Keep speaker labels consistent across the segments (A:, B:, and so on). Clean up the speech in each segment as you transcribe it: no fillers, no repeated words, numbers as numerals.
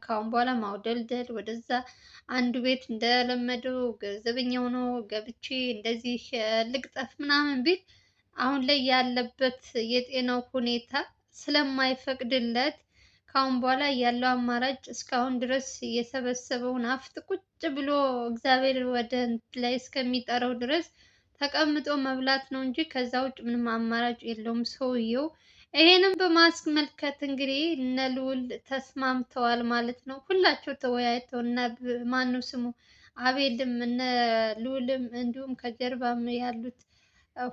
A: ካሁን በኋላ ማውደልደል ወደዛ አንዱ ቤት እንደለመደው ገንዘበኛ ሆኖ ገብቼ እንደዚህ ልቅጠፍ ምናምን ቢል አሁን ላይ ያለበት የጤናው ሁኔታ ስለማይፈቅድለት ካሁን በኋላ ያለው አማራጭ እስካሁን ድረስ የሰበሰበውን ሀብት ቁጭ ብሎ እግዚአብሔር ወደ ላይ እስከሚጠራው ድረስ ተቀምጦ መብላት ነው እንጂ ከዛ ውጭ ምንም አማራጭ የለውም ሰውየው። ይሄንን በማስመልከት እንግዲህ እነ ልዑል ተስማምተዋል ማለት ነው። ሁላቸው ተወያይተው እነ ማነው ስሙ አቤልም እነ ልዑልም እንዲሁም ከጀርባም ያሉት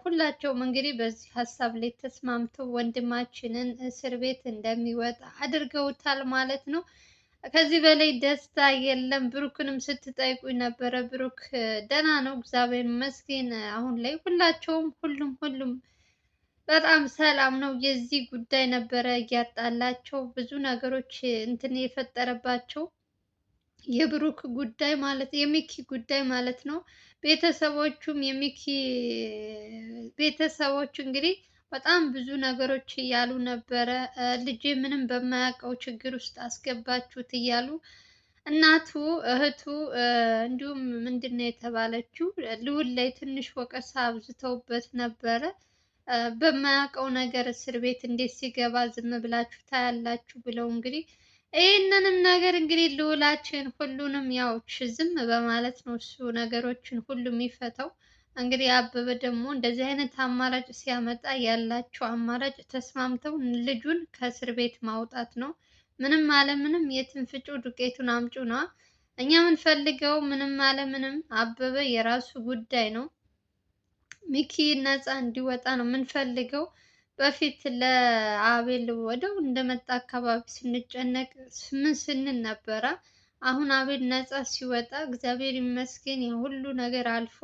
A: ሁላቸውም እንግዲህ በዚህ ሀሳብ ላይ ተስማምተው ወንድማችንን እስር ቤት እንደሚወጣ አድርገውታል ማለት ነው። ከዚህ በላይ ደስታ የለም። ብሩክንም ስትጠይቁኝ ነበረ። ብሩክ ደህና ነው፣ እግዚአብሔር ይመስገን። አሁን ላይ ሁላቸውም ሁሉም በጣም ሰላም ነው። የዚህ ጉዳይ ነበረ እያጣላቸው ብዙ ነገሮች እንትን የፈጠረባቸው የብሩክ ጉዳይ ማለት የሚኪ ጉዳይ ማለት ነው። ቤተሰቦቹም የሚኪ ቤተሰቦች እንግዲህ በጣም ብዙ ነገሮች እያሉ ነበረ። ልጄ ምንም በማያውቀው ችግር ውስጥ አስገባችሁት እያሉ እናቱ እህቱ እንዲሁም ምንድን ነው የተባለችው ልዑል ላይ ትንሽ ወቀሳ አብዝተውበት ነበረ። በማያውቀው ነገር እስር ቤት እንዴት ሲገባ ዝም ብላችሁ ታያላችሁ ብለው እንግዲህ ይህንንም ነገር እንግዲህ ልዑላችን ሁሉንም ያው ዝም በማለት ነው እሱ ነገሮችን ሁሉ የሚፈታው። እንግዲህ አበበ ደግሞ እንደዚህ አይነት አማራጭ ሲያመጣ ያላቸው አማራጭ ተስማምተው ልጁን ከእስር ቤት ማውጣት ነው። ምንም አለ ምንም የትን ፍጩ ዱቄቱን አምጩ ነው። እኛ የምንፈልገው ምንም አለ ምንም አበበ የራሱ ጉዳይ ነው። ሚኪ ነፃ እንዲወጣ ነው የምንፈልገው። በፊት ለአቤል ወደው እንደመጣ አካባቢ ስንጨነቅ ምን ስንል ነበረ። አሁን አቤል ነፃ ሲወጣ እግዚአብሔር ይመስገን የሁሉ ነገር አልፎ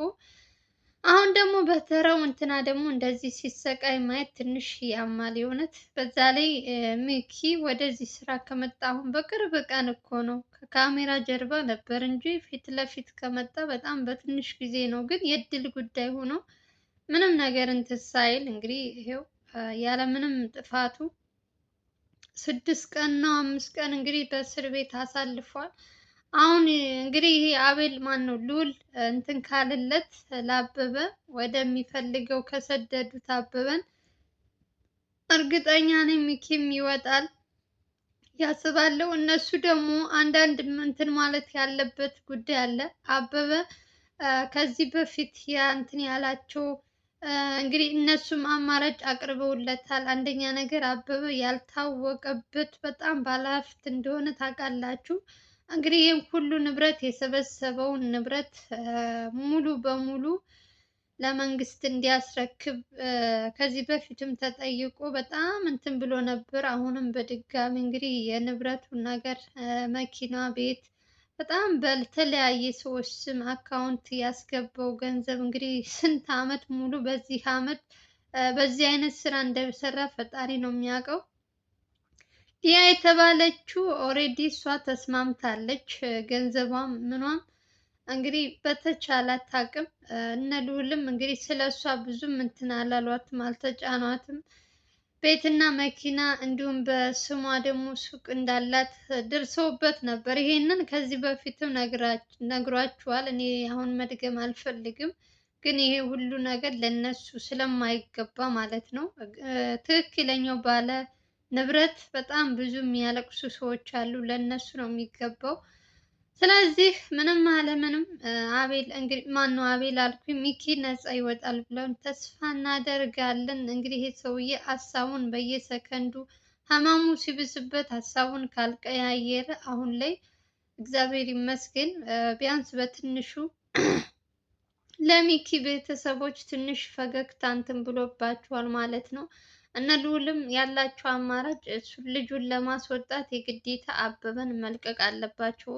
A: አሁን ደግሞ በተራው እንትና ደግሞ እንደዚህ ሲሰቃይ ማየት ትንሽ ያማል የእውነት። በዛ ላይ ሚኪ ወደዚህ ስራ ከመጣ አሁን በቅርብ ቀን እኮ ነው። ከካሜራ ጀርባ ነበር እንጂ ፊት ለፊት ከመጣ በጣም በትንሽ ጊዜ ነው። ግን የእድል ጉዳይ ሆኖ ምንም ነገር እንትን ሳይል እንግዲህ ይሄው ያለምንም ጥፋቱ 6 ቀን ነው 5 ቀን እንግዲህ በእስር ቤት አሳልፏል። አሁን እንግዲህ ይሄ አቤል ማን ነው ልዑል እንትን ካልለት ላበበ ወደሚፈልገው ከሰደዱት አበበን እርግጠኛ ነኝ ሚኪም ይወጣል ያስባለው። እነሱ ደግሞ አንዳንድ እንትን ማለት ያለበት ጉዳይ አለ። አበበ ከዚህ በፊት ያ እንትን ያላቸው እንግዲህ እነሱም አማራጭ አቅርበውለታል። አንደኛ ነገር አበበ ያልታወቀበት በጣም ባለሀብት እንደሆነ ታውቃላችሁ። እንግዲህ ይህን ሁሉ ንብረት የሰበሰበውን ንብረት ሙሉ በሙሉ ለመንግስት እንዲያስረክብ ከዚህ በፊትም ተጠይቆ በጣም እንትን ብሎ ነበር። አሁንም በድጋሚ እንግዲህ የንብረቱን ነገር መኪና፣ ቤት በጣም በተለያየ ሰዎች ስም አካውንት ያስገባው ገንዘብ እንግዲህ ስንት አመት ሙሉ በዚህ አመት በዚህ አይነት ስራ እንደሰራ ፈጣሪ ነው የሚያውቀው። ሊያ የተባለችው ኦሬዲ እሷ ተስማምታለች። ገንዘቧም ምኗም እንግዲህ በተቻላት አቅም እነ ልዑልም እንግዲህ ስለ እሷ ብዙም እንትን አላሏትም፣ አልተጫኗትም። ቤትና መኪና እንዲሁም በስሟ ደግሞ ሱቅ እንዳላት ደርሰውበት ነበር። ይሄንን ከዚህ በፊትም ነግሯችኋል። እኔ አሁን መድገም አልፈልግም፣ ግን ይሄ ሁሉ ነገር ለነሱ ስለማይገባ ማለት ነው። ትክክለኛው ባለ ንብረት በጣም ብዙ የሚያለቅሱ ሰዎች አሉ፣ ለነሱ ነው የሚገባው። ስለዚህ ምንም አለ ምንም አቤል እንግዲህ ማነው አቤል አልኩኝ ሚኪ ነፃ ይወጣል ብለን ተስፋ እናደርጋለን። እንግዲህ ይሄ ሰውዬ ሀሳቡን በየሰከንዱ ህመሙ ሲብስበት ሀሳቡን ካልቀያየረ አሁን ላይ እግዚአብሔር ይመስገን ቢያንስ በትንሹ ለሚኪ ቤተሰቦች ትንሽ ፈገግታ እንትን ብሎባቸዋል ማለት ነው። እነ ልዑልም ያላቸው አማራጭ ልጁን ለማስወጣት የግዴታ አበበን መልቀቅ አለባቸው።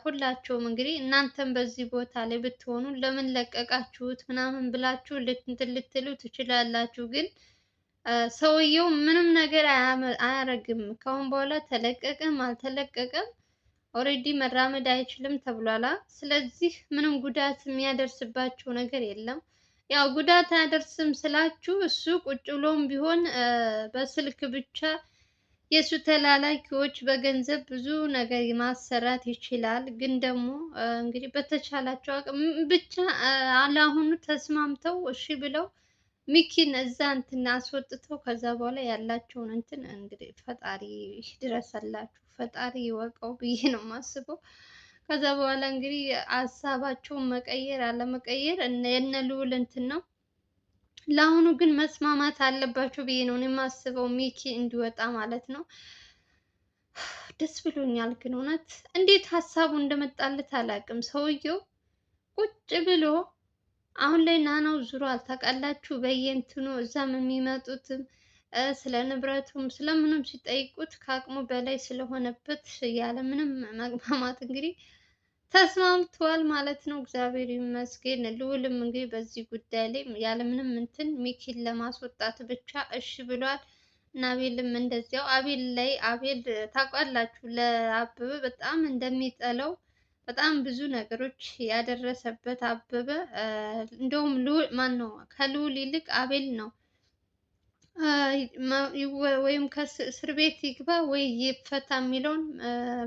A: ሁላቸውም እንግዲህ እናንተም በዚህ ቦታ ላይ ብትሆኑ ለምን ለቀቃችሁት ምናምን ብላችሁ እንትን ልትሉ ትችላላችሁ። ግን ሰውየው ምንም ነገር አያረግም። ከአሁን በኋላ ተለቀቀም አልተለቀቀም ኦሬዲ መራመድ አይችልም ተብሏላ። ስለዚህ ምንም ጉዳት የሚያደርስባቸው ነገር የለም። ያው ጉዳት አያደርስም ስላችሁ እሱ ቁጭ ብሎም ቢሆን በስልክ ብቻ የእሱ ተላላኪዎች በገንዘብ ብዙ ነገር ማሰራት ይችላል። ግን ደግሞ እንግዲህ በተቻላቸው አቅም ብቻ ለአሁኑ ተስማምተው እሺ ብለው ሚኪን እዛ እንትን አስወጥተው ከዛ በኋላ ያላቸውን እንትን እንግዲህ ፈጣሪ ይድረሰላችሁ፣ ፈጣሪ ይወቀው ብዬ ነው የማስበው። ከዛ በኋላ እንግዲህ ሀሳባቸውን መቀየር አለመቀየር የነ ልዑል እንትን ነው። ለአሁኑ ግን መስማማት አለባቸው ብዬ ነው እኔ የማስበው፣ ሚኪ እንዲወጣ ማለት ነው። ደስ ብሎኛል ግን እውነት እንዴት ሀሳቡ እንደመጣለት አላውቅም። ሰውየው ቁጭ ብሎ አሁን ላይ ናናው ዙሯል ታውቃላችሁ። በየእንትኑ እዛም የሚመጡትም ስለ ንብረቱም ስለምንም ሲጠይቁት ከአቅሙ በላይ ስለሆነበት ያለ ምንም መግማማት እንግዲህ ተስማምቷል ማለት ነው። እግዚአብሔር ይመስገን። ልዑልም እንግዲህ በዚህ ጉዳይ ላይ ያለምንም እንትን ሚኪን ለማስወጣት ብቻ እሺ ብሏል። እና አቤልም እንደዚያው። አቤል ታውቃላችሁ ለአበበ በጣም እንደሚጠላው በጣም ብዙ ነገሮች ያደረሰበት አበበ እንደውም ልዑል ማን ነው ከልዑል ይልቅ አቤል ነው ወይም ከእስር ቤት ይግባ ወይ ይፈታ የሚለውን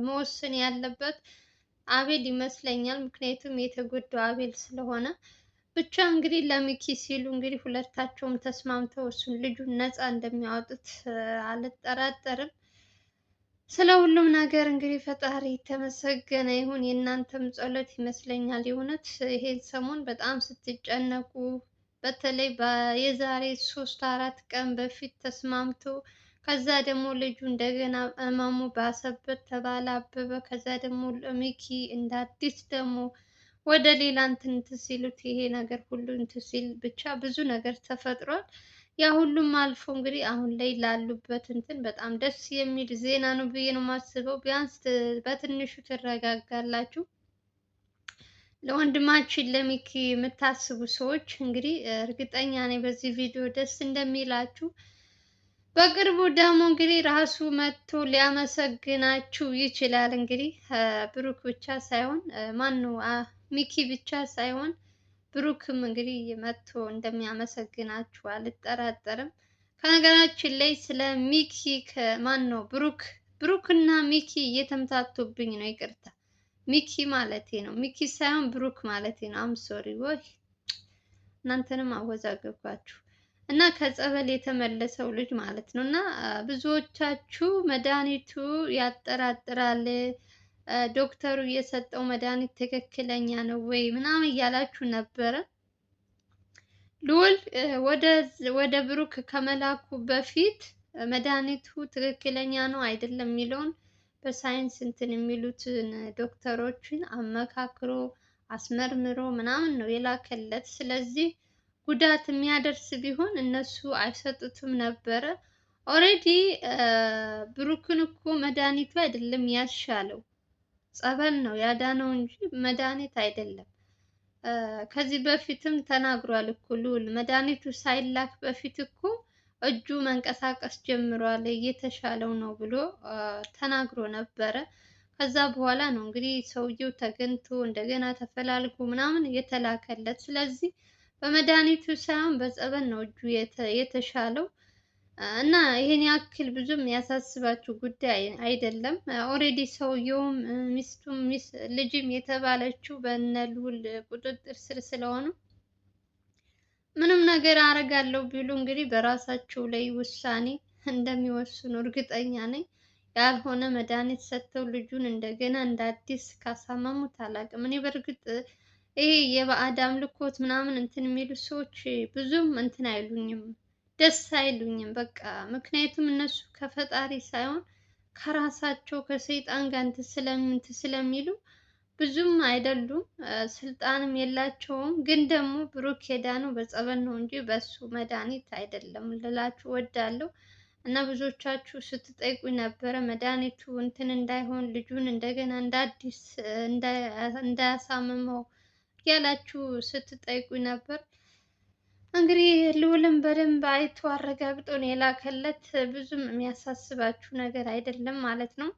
A: መወሰን ያለበት አቤል ይመስለኛል። ምክንያቱም የተጎዳው አቤል ስለሆነ ብቻ እንግዲህ ለሚኪ ሲሉ እንግዲህ ሁለታቸውም ተስማምተው እሱን ልጁን ነፃ እንደሚያወጡት አልጠራጠርም። ስለ ሁሉም ነገር እንግዲህ ፈጣሪ የተመሰገነ ይሁን። የእናንተም ጸሎት ይመስለኛል የእውነት ይሄን ሰሞን በጣም ስትጨነቁ በተለይ የዛሬ 3 4 ቀን በፊት ተስማምቶ ከዛ ደግሞ ልጁ እንደገና ህመሙ ባሰበት ተባለ አበበ። ከዛ ደግሞ ሚኪ እንደ አዲስ ደግሞ ወደ ሌላ እንትን ሲሉት ይሄ ነገር ሁሉ እንትን ሲል ብቻ ብዙ ነገር ተፈጥሯል። ያ ሁሉም አልፎ እንግዲህ አሁን ላይ ላሉበት እንትን በጣም ደስ የሚል ዜና ነው ብዬ ነው የማስበው። ቢያንስ በትንሹ ትረጋጋላችሁ። ለወንድማችን ለሚኪ የምታስቡ ሰዎች እንግዲህ እርግጠኛ ነኝ በዚህ ቪዲዮ ደስ እንደሚላችሁ። በቅርቡ ደግሞ እንግዲህ ራሱ መጥቶ ሊያመሰግናችሁ ይችላል። እንግዲህ ብሩክ ብቻ ሳይሆን ማን ነው ሚኪ ብቻ ሳይሆን ብሩክም እንግዲህ መጥቶ እንደሚያመሰግናችሁ አልጠራጠርም። ከነገራችን ላይ ስለ ሚኪ ማን ነው ብሩክና ሚኪ እየተምታቱብኝ ነው። ይቅርታ ሚኪ ማለቴ ነው፣ ሚኪ ሳይሆን ብሩክ ማለቴ ነው። አም ሶሪ ወይ እናንተንም አወዛገብኳችሁ። እና ከጸበል የተመለሰው ልጅ ማለት ነው። እና ብዙዎቻችሁ መድኃኒቱ ያጠራጥራል፣ ዶክተሩ የሰጠው መድኃኒት ትክክለኛ ነው ወይ ምናምን እያላችሁ ነበረ። ልዑል ወደ ብሩክ ከመላኩ በፊት መድኃኒቱ ትክክለኛ ነው አይደለም የሚለውን በሳይንስ እንትን የሚሉትን ዶክተሮችን አመካክሮ አስመርምሮ ምናምን ነው የላከለት። ስለዚህ ጉዳት የሚያደርስ ቢሆን እነሱ አይሰጡትም ነበረ። ኦሬዲ ብሩክን እኮ መድኃኒቱ አይደለም ያሻለው፣ ጸበል ነው ያዳነው እንጂ መድኃኒት አይደለም። ከዚህ በፊትም ተናግሯል እኮ ልዑል መድኃኒቱ ሳይላክ በፊት እኮ እጁ መንቀሳቀስ ጀምሯል እየተሻለው ነው ብሎ ተናግሮ ነበረ። ከዛ በኋላ ነው እንግዲህ ሰውየው ተገኝቶ እንደገና ተፈላልጎ ምናምን የተላከለት። ስለዚህ በመድኃኒቱ ሳይሆን በጸበል ነው እጁ የተሻለው። እና ይሄን ያክል ብዙም ያሳስባችሁ ጉዳይ አይደለም። ኦሬዲ ሰውየውም ሚስቱም ልጅም የተባለችው በእነ ልዑል ቁጥጥር ስር ስለሆኑ ምንም ነገር አደርጋለሁ ቢሉ እንግዲህ በራሳቸው ላይ ውሳኔ እንደሚወስኑ እርግጠኛ ነኝ። ያልሆነ መድኃኒት ሰጥተው ልጁን እንደገና እንደ አዲስ ካሳመሙት አላውቅም። እኔ በእርግጥ ይሄ የባዕድ አምልኮት ምናምን እንትን የሚሉ ሰዎች ብዙም እንትን አይሉኝም፣ ደስ አይሉኝም በቃ። ምክንያቱም እነሱ ከፈጣሪ ሳይሆን ከራሳቸው ከሰይጣን ጋር እንትን ስለሚሉ ብዙም አይደሉም፣ ስልጣንም የላቸውም። ግን ደግሞ ብሩክ የዳነው በጸበል ነው እንጂ በሱ መድኃኒት አይደለም ልላችሁ ወዳለሁ። እና ብዙዎቻችሁ ስትጠይቁኝ ነበረ መድኃኒቱ እንትን እንዳይሆን ልጁን እንደገና እንደ አዲስ እንዳያሳምመው ያላችሁ ስትጠይቁኝ ነበር። እንግዲህ ልዑልም በደንብ አይቶ አረጋግጦ ነው የላከለት። ብዙም የሚያሳስባችሁ ነገር አይደለም ማለት ነው።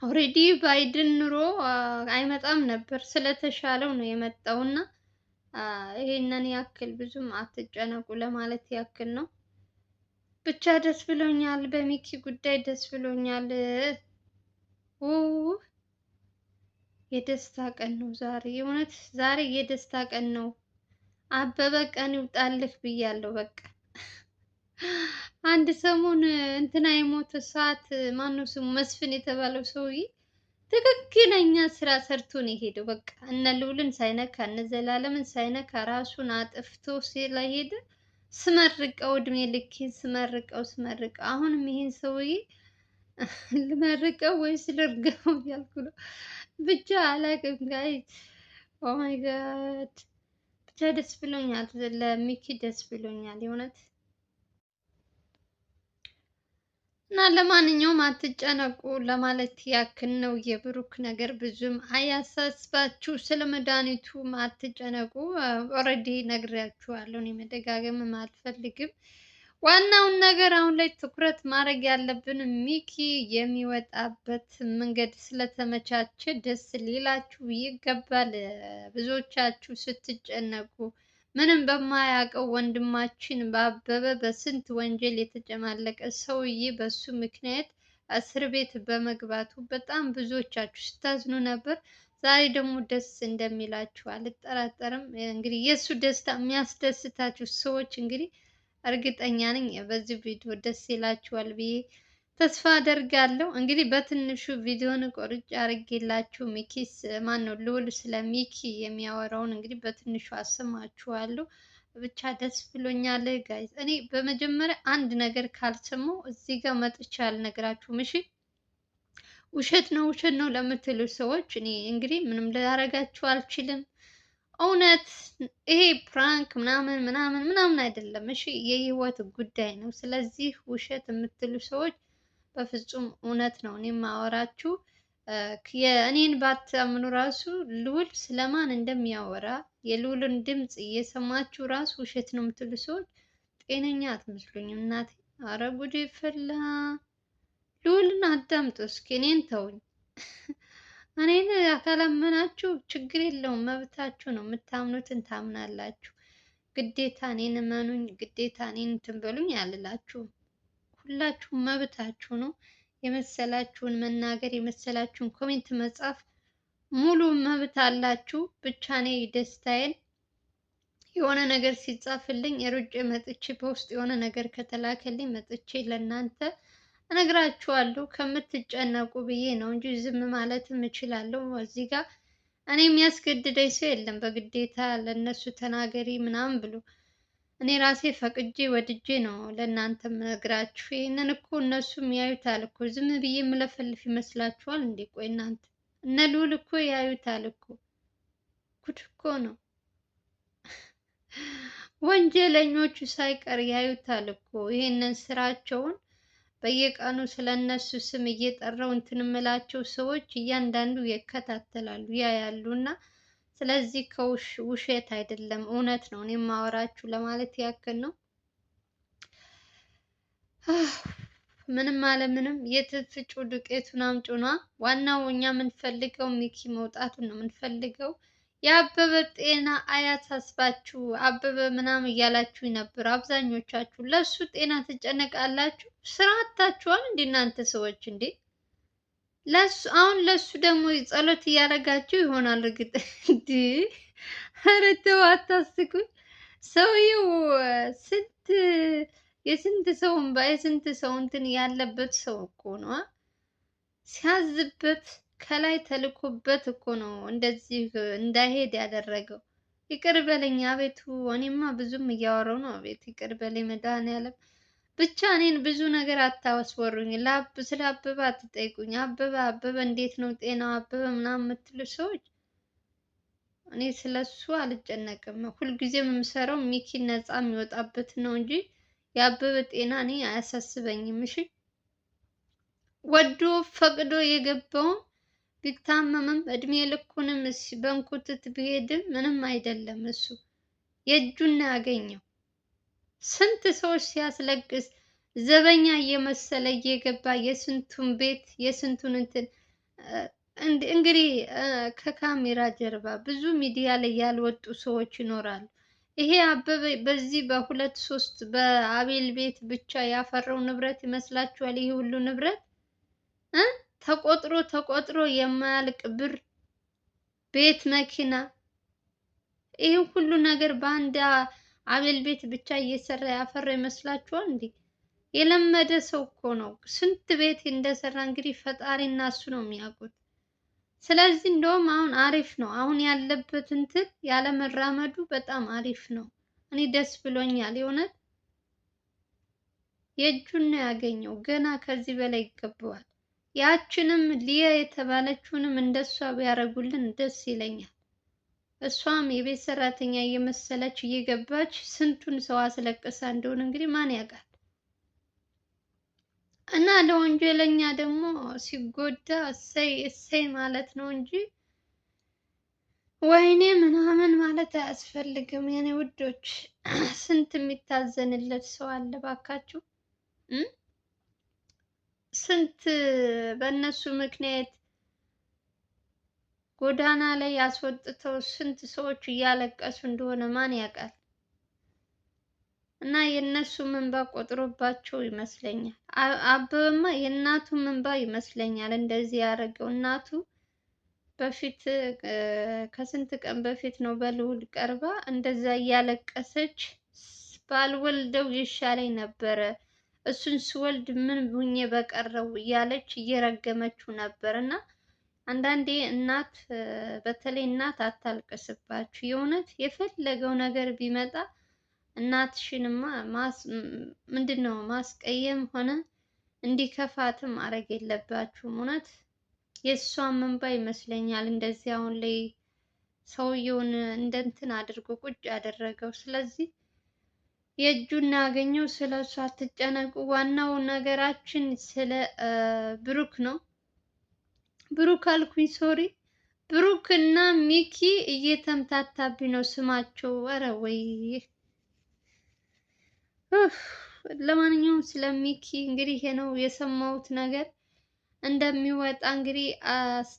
A: ኦሬዲ ባይድን ኑሮ አይመጣም ነበር፣ ስለተሻለው ነው የመጣው። እና ይሄንን ያክል ብዙም አትጨነቁ ለማለት ያክል ነው። ብቻ ደስ ብሎኛል። በሚኪ ጉዳይ ደስ ብሎኛል። የደስታ ቀን ነው ዛሬ። የእውነት ዛሬ የደስታ ቀን ነው። አበበ ቀን ይውጣልህ ብያለሁ። በቃ አንድ ሰሞን እንትና የሞተ ሰዓት ማነው ስሙ መስፍን የተባለው ሰውዬ ትክክለኛ ስራ ሰርቶ ነው የሄደው። በቃ እነ ልዑልን ሳይነካ እነ ዘላለምን ሳይነካ ራሱን አጥፍቶ ስለሄደ ስመርቀው እድሜ ልኬን ስመርቀው አሁንም ይሄን ሰውዬ ልመርቀው ወይስ ልርገመው እያልኩ ነው። ብቻ አላውቅም ጋይስ። ኦ ማይ ጋድ ብቻ ደስ ብሎኛል። ለሚኪ ደስ ብሎኛል የእውነት። እና ለማንኛውም አትጨነቁ ለማለት ያክል ነው። የብሩክ ነገር ብዙም አያሳስባችሁ። ስለ መድኃኒቱ አትጨነቁ። ኦልሬዲ ነግሬያችኋለሁ። እኔ መደጋገምም አልፈልግም። ዋናውን ነገር አሁን ላይ ትኩረት ማድረግ ያለብን ሚኪ የሚወጣበት መንገድ ስለተመቻቸ ደስ ሊላችሁ ይገባል። ብዙዎቻችሁ ስትጨነቁ ምንም በማያውቀው ወንድማችን በአበበ በስንት ወንጀል የተጨማለቀ ሰውዬ በሱ ምክንያት እስር ቤት በመግባቱ በጣም ብዙዎቻችሁ ስታዝኑ ነበር። ዛሬ ደግሞ ደስ እንደሚላችሁ አልጠራጠርም። እንግዲህ የእሱ ደስታ የሚያስደስታችሁ ሰዎች እንግዲህ እርግጠኛ ነኝ በዚህ ቪዲዮ ደስ ይላችኋል ብዬ ተስፋ አደርጋለሁ። እንግዲህ በትንሹ ቪዲዮን ቆርጬ አድርጌላችሁ ሚኪስ ማን ነው ልዑል ስለ ሚኪ የሚያወራውን እንግዲህ በትንሹ አሰማችኋለሁ። ብቻ ደስ ብሎኛል ጋይዝ። እኔ በመጀመሪያ አንድ ነገር ካልሰማሁ እዚህ ጋር መጥቼ አልነግራችሁም። እሺ ውሸት ነው ለምትሉ ሰዎች እኔ እንግዲህ ምንም ላደርጋችሁ አልችልም። እውነት ይሄ ፕራንክ ምናምን አይደለም። እሺ የህይወት ጉዳይ ነው። ስለዚህ ውሸት የምትሉ ሰዎች በፍጹም እውነት ነው እኔ የማወራችሁ። የእኔን ባታምኑ ራሱ ልዑል ስለማን እንደሚያወራ የልዑልን ድምፅ እየሰማችሁ ራሱ ውሸት ነው የምትሉ ሰዎች ጤነኛ አትመስሉኝም። እናቴ አረ ጉዴ ፈላ። ልዑልን አዳምጡ እስኪ፣ እኔን ተውኝ። እኔን ካላመናችሁ ችግር የለውም መብታችሁ ነው። የምታምኑትን ታምናላችሁ። ግዴታ እኔን እመኑኝ፣ ግዴታ እኔን እንትን በሉኝ አልላችሁም። ሁላችሁም መብታችሁ ነው። የመሰላችሁን መናገር፣ የመሰላችሁን ኮሜንት መጻፍ ሙሉ መብት አላችሁ። ብቻ እኔ ደስታዬን የሆነ ነገር ሲጻፍልኝ ሩጬ መጥቼ በውስጥ የሆነ ነገር ከተላከልኝ መጥቼ ለእናንተ እነግራችኋለሁ ከምትጨነቁ ብዬ ነው እንጂ ዝም ማለትም እችላለሁ። እዚህ ጋር እኔ የሚያስገድደኝ ሰው የለም በግዴታ ለእነሱ ተናገሪ ምናምን ብሎ። እኔ ራሴ ፈቅጄ ወድጄ ነው ለእናንተ የምነግራችሁ። ይህንን እኮ እነሱም ያዩታል እኮ። ዝም ብዬ የምለፈልፍ ይመስላችኋል እንዴ? ቆይ እናንተ እነ ልዑል እኮ ያዩታል እኮ። ጉድ እኮ ነው። ወንጀለኞቹ ሳይቀር ያዩታል እኮ ይህንን ስራቸውን። በየቀኑ ስለነሱ ስም እየጠራው እንትን እምላቸው ሰዎች እያንዳንዱ ይከታተላሉ ያያሉ። እና ስለዚህ ከውሸት አይደለም እውነት ነው እኔ የማወራችሁ ለማለት ያክል ነው። ምንም አለ ምንም የትፍጩ ዱቄቱን አምጩና። ዋናው እኛ የምንፈልገው ሚኪ መውጣቱን ነው የምንፈልገው። የአበበ ጤና አያሳስባችሁ። አበበ ምናምን እያላችሁ ነበር አብዛኞቻችሁ። ለሱ ጤና ትጨነቃላችሁ። ስራ አታችኋል እንዴ እናንተ ሰዎች እንዴ? ለሱ አሁን ለሱ ደግሞ ጸሎት እያደረጋችሁ ይሆናል እርግጥ እንዴ። ኧረ ተው አታስቁኝ። ሰውየው ስንት የስንት ሰው እንባ የስንት ሰው እንትን ያለበት ሰው እኮ ነው። ሲያዝበት ከላይ ተልኮበት እኮ ነው እንደዚህ እንዳይሄድ ያደረገው። ይቅር በለኝ አቤቱ። እኔማ ብዙም እያወራው ነው። አቤት ይቅር በለኝ መድኃኒዓለም። ብቻ እኔን ብዙ ነገር አታስወሩኝ። ስለ አበበ አትጠይቁኝ። አበበ እንዴት ነው ጤናው አበበ ምናምን የምትሉ ሰዎች እኔ ስለሱ አልጨነቅም። ሁልጊዜም የምሰራው ሚኪ ነፃ የሚወጣበት ነው እንጂ የአበበ ጤና እኔ አያሳስበኝም። እሺ ወዶ ፈቅዶ የገባውን ቢታመምም እድሜ ልኩንም በንኩትት ቢሄድም ምንም አይደለም። እሱ የእጁን ያገኘው። ስንት ሰዎች ሲያስለቅስ ዘበኛ እየመሰለ እየገባ የስንቱን ቤት የስንቱን እንትን እንግዲህ ከካሜራ ጀርባ ብዙ ሚዲያ ላይ ያልወጡ ሰዎች ይኖራሉ። ይሄ አበበ በዚህ በሁለት ሶስት በአቤል ቤት ብቻ ያፈራው ንብረት ይመስላችኋል? ይሄ ሁሉ ንብረት እ ተቆጥሮ ተቆጥሮ የማያልቅ ብር፣ ቤት፣ መኪና፣ ይሄ ሁሉ ነገር በአንድ አቤል ቤት ብቻ እየሰራ ያፈራ ይመስላችኋል እንዴ? የለመደ ሰው እኮ ነው። ስንት ቤት እንደሰራ እንግዲህ ፈጣሪና እሱ ነው የሚያውቁት። ስለዚህ እንደውም አሁን አሪፍ ነው። አሁን ያለበት እንትን ያለመራመዱ በጣም አሪፍ ነው። እኔ ደስ ብሎኛል። የእውነት የእጁን ነው ያገኘው። ገና ከዚህ በላይ ይገባዋል። ያችንም ሊያ የተባለችውንም እንደሷ ቢያደርጉልን ደስ ይለኛል። እሷም የቤት ሰራተኛ እየመሰለች እየገባች ስንቱን ሰው አስለቅሳ እንደሆነ እንግዲህ ማን ያውቃል። እና ለወንጀለኛ ደግሞ ሲጎዳ እሰይ እሰይ ማለት ነው እንጂ ወይኔ ምናምን ማለት አያስፈልግም። የኔ ውዶች ስንት የሚታዘንለት ሰው አለ ባካችሁ። ስንት በእነሱ ምክንያት ጎዳና ላይ ያስወጥተው ስንት ሰዎች እያለቀሱ እንደሆነ ማን ያውቃል? እና የእነሱም እንባ ቆጥሮባቸው ይመስለኛል። አበበማ የእናቱም እንባ ይመስለኛል እንደዚህ ያደረገው። እናቱ በፊት ከስንት ቀን በፊት ነው በልዑል ቀርባ እንደዛ እያለቀሰች ባልወልደው ይሻለኝ ነበረ፣ እሱን ስወልድ ምን ሁኜ በቀረው እያለች እየረገመችው ነበር። እና አንዳንዴ እናት በተለይ እናት አታልቅስባችሁ። የእውነት የፈለገው ነገር ቢመጣ እናትሽንማ ምንድን ነው ማስቀየም ሆነ እንዲከፋትም ማድረግ የለባችሁም። እውነት የእሷም እንባ ይመስለኛል እንደዚህ አሁን ላይ ሰውየውን እንደ እንትን አድርጎ ቁጭ ያደረገው። ስለዚህ የእጁን ያገኘው። ስለ እሱ አትጨነቁ። ዋናው ነገራችን ስለ ብሩክ ነው። ብሩክ አልኩኝ ሶሪ። ብሩክ እና ሚኪ እየተምታታብኝ ነው ስማቸው። ኧረ ወይ ለማንኛውም ስለ ሚኪ እንግዲህ ይሄ ነው የሰማሁት ነገር። እንደሚወጣ እንግዲህ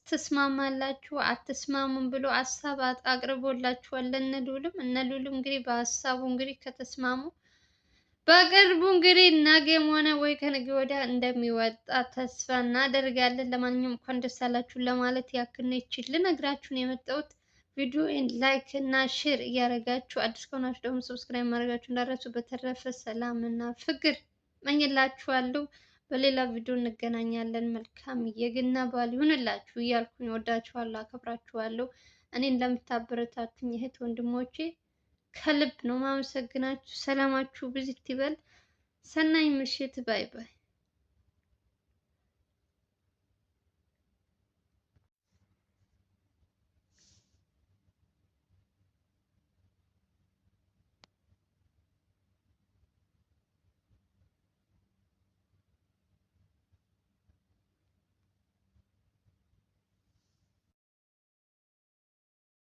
A: ትስማማላችሁ አትስማሙም ብሎ ሀሳብ አቅርቦላችኋል። እነ ልዑልም እንግዲህ በሀሳቡ እንግዲህ ከተስማሙ በቅርቡ እንግዲህ ነገም ሆነ ወይ ከነገ ወዲያ እንደሚወጣ ተስፋ እናደርጋለን። ለማንኛውም እንኳን ደስ አላችሁ ለማለት ያክል ነው። ይችል ልነግራችሁ ነው የመጣሁት። ቪዲዮን ላይክ እና ሼር እያደረጋችሁ አዲስ ከሆናችሁ ደግሞ ሰብስክራይብ ማድረጋችሁ እንዳትረሱ። በተረፈ ሰላም እና ፍቅር እመኝላችኋለሁ። በሌላ ቪዲዮ እንገናኛለን። መልካም የገና በዓል ይሁንላችሁ እያልኩኝ ወዳችኋለሁ፣ አከብራችኋለሁ። እኔን ለምታበረታቱኝ እህት ወንድሞቼ ከልብ ነው ማመሰግናችሁ። ሰላማችሁ ብዝት ይበል። ሰናይ ምሽት። ባይ ባይ።